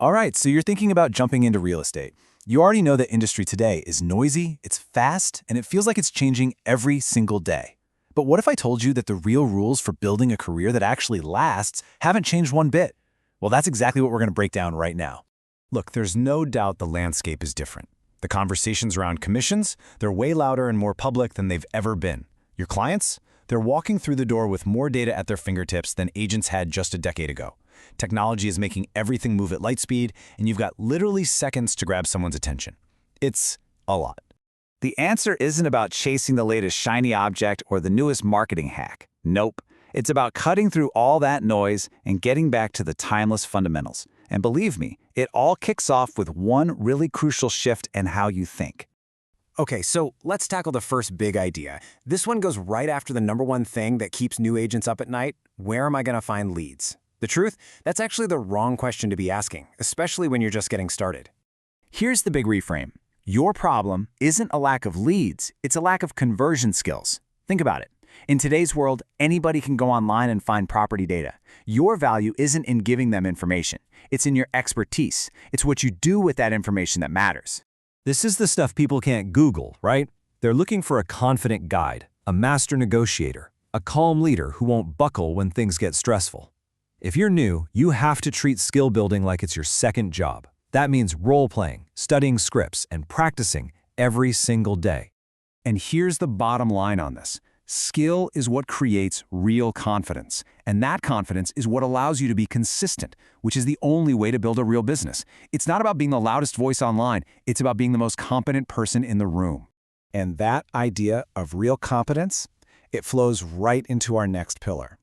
All right, so you're thinking about jumping into real estate. You already know the industry today is noisy, it's fast, and it feels like it's changing every single day. But what if I told you that the real rules for building a career that actually lasts haven't changed one bit? Well, that's exactly what we're going to break down right now. Look, there's no doubt the landscape is different. The conversations around commissions, they're way louder and more public than they've ever been. Your clients? They're walking through the door with more data at their fingertips than agents had just a decade ago. Technology is making everything move at light speed, and you've got literally seconds to grab someone's attention. It's a lot. The answer isn't about chasing the latest shiny object or the newest marketing hack. Nope. It's about cutting through all that noise and getting back to the timeless fundamentals. And believe me, it all kicks off with one really crucial shift in how you think. Okay, so let's tackle the first big idea. This one goes right after the number one thing that keeps new agents up at night. Where am I going to find leads? The truth? That's actually the wrong question to be asking, especially when you're just getting started. Here's the big reframe. Your problem isn't a lack of leads, it's a lack of conversion skills. Think about it. In today's world, anybody can go online and find property data. Your value isn't in giving them information. It's in your expertise. It's what you do with that information that matters. This is the stuff people can't Google, right? They're looking for a confident guide, a master negotiator, a calm leader who won't buckle when things get stressful. If you're new, you have to treat skill building like it's your second job. That means role-playing, studying scripts, and practicing every single day. And here's the bottom line on this. Skill is what creates real confidence, and that confidence is what allows you to be consistent, which is the only way to build a real business. It's not about being the loudest voice online, it's about being the most competent person in the room. And that idea of real competence, it flows right into our next pillar.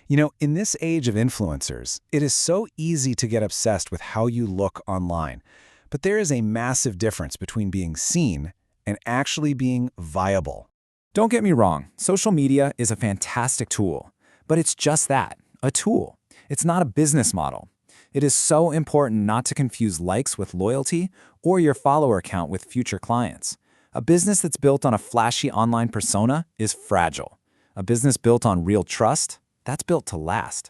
You know, in this age of influencers, it is so easy to get obsessed with how you look online. But there is a massive difference between being seen and actually being viable. Don't get me wrong, social media is a fantastic tool, but it's just that, a tool. It's not a business model. It is so important not to confuse likes with loyalty or your follower count with future clients. A business that's built on a flashy online persona is fragile. A business built on real trust, that's built to last.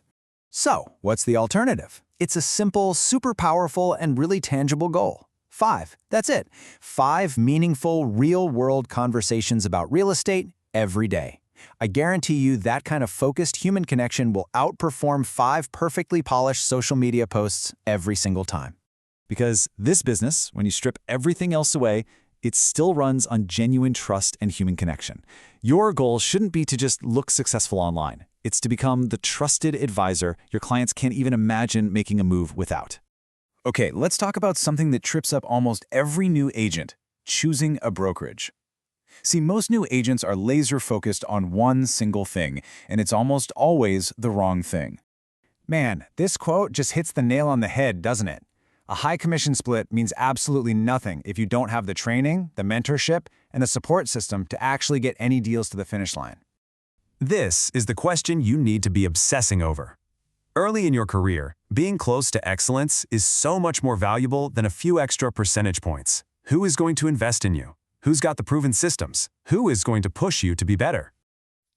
So, what's the alternative? It's a simple, super powerful, and really tangible goal. 5. That's it. 5 meaningful, real-world conversations about real estate every day. I guarantee you that kind of focused human connection will outperform 5 perfectly polished social media posts every single time. Because this business, when you strip everything else away, it still runs on genuine trust and human connection. Your goal shouldn't be to just look successful online. It's to become the trusted advisor your clients can't even imagine making a move without. Okay, let's talk about something that trips up almost every new agent, choosing a brokerage. See, most new agents are laser-focused on one single thing, and it's almost always the wrong thing. Man, this quote just hits the nail on the head, doesn't it? A high commission split means absolutely nothing if you don't have the training, the mentorship, and the support system to actually get any deals to the finish line. This is the question you need to be obsessing over. Early in your career, being close to excellence is so much more valuable than a few extra percentage points. Who is going to invest in you? Who's got the proven systems? Who is going to push you to be better?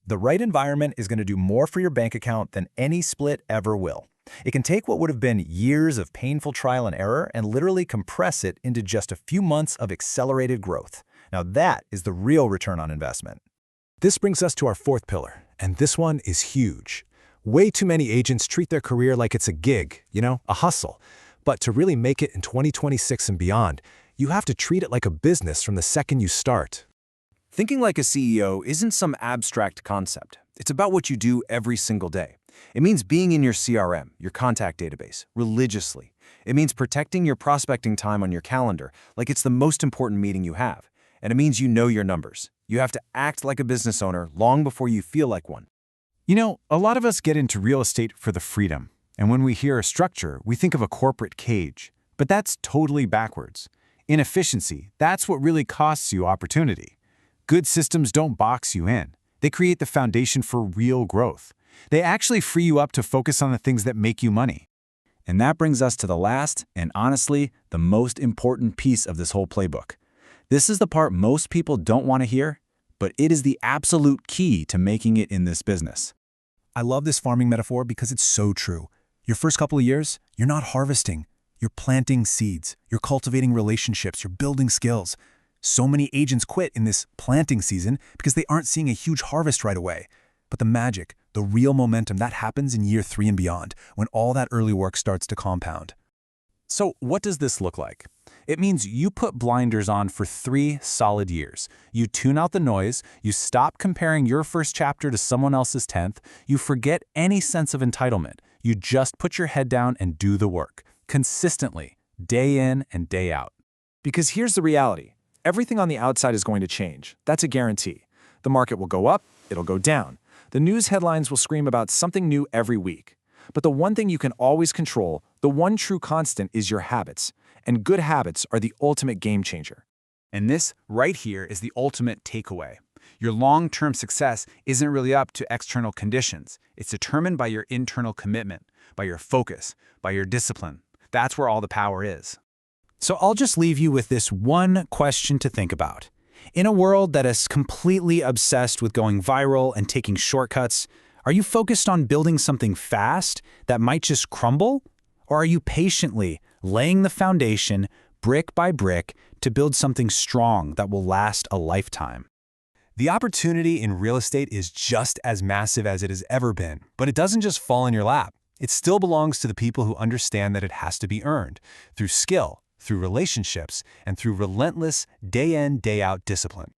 The right environment is going to do more for your bank account than any split ever will. It can take what would have been years of painful trial and error and literally compress it into just a few months of accelerated growth. Now that is the real return on investment. This brings us to our fourth pillar, and this one is huge. Way too many agents treat their career like it's a gig, a hustle. But to really make it in 2026 and beyond, you have to treat it like a business from the second you start. Thinking like a CEO isn't some abstract concept. It's about what you do every single day. It means being in your CRM, your contact database, religiously. It means protecting your prospecting time on your calendar like it's the most important meeting you have. And it means you know your numbers. You have to act like a business owner long before you feel like one. You know, a lot of us get into real estate for the freedom. And when we hear a structure, we think of a corporate cage. But that's totally backwards. Inefficiency, that's what really costs you opportunity. Good systems don't box you in. They create the foundation for real growth. They actually free you up to focus on the things that make you money. And that brings us to the last, and honestly, the most important piece of this whole playbook. This is the part most people don't want to hear, but it is the absolute key to making it in this business. I love this farming metaphor because it's so true. Your first couple of years, you're not harvesting, You're planting seeds, you're cultivating relationships, you're building skills. So many agents quit in this planting season because they aren't seeing a huge harvest right away. But the magic, the real momentum, that happens in year 3 and beyond, when all that early work starts to compound. So what does this look like? It means you put blinders on for 3 solid years. You tune out the noise, you stop comparing your first chapter to someone else's 10th, you forget any sense of entitlement. You just put your head down and do the work, consistently, day in and day out. Because here's the reality. Everything on the outside is going to change. That's a guarantee. The market will go up, it'll go down. The news headlines will scream about something new every week. But the one thing you can always control, the one true constant, is your habits. And good habits are the ultimate game changer. And this right here is the ultimate takeaway. Your long-term success isn't really up to external conditions. It's determined by your internal commitment, by your focus, by your discipline. That's where all the power is. So I'll just leave you with this one question to think about. In a world that is completely obsessed with going viral and taking shortcuts, are you focused on building something fast that might just crumble? Or are you patiently laying the foundation, brick by brick, to build something strong that will last a lifetime? The opportunity in real estate is just as massive as it has ever been, but it doesn't just fall in your lap. It still belongs to the people who understand that it has to be earned through skill, through relationships, and through relentless day in, day out discipline.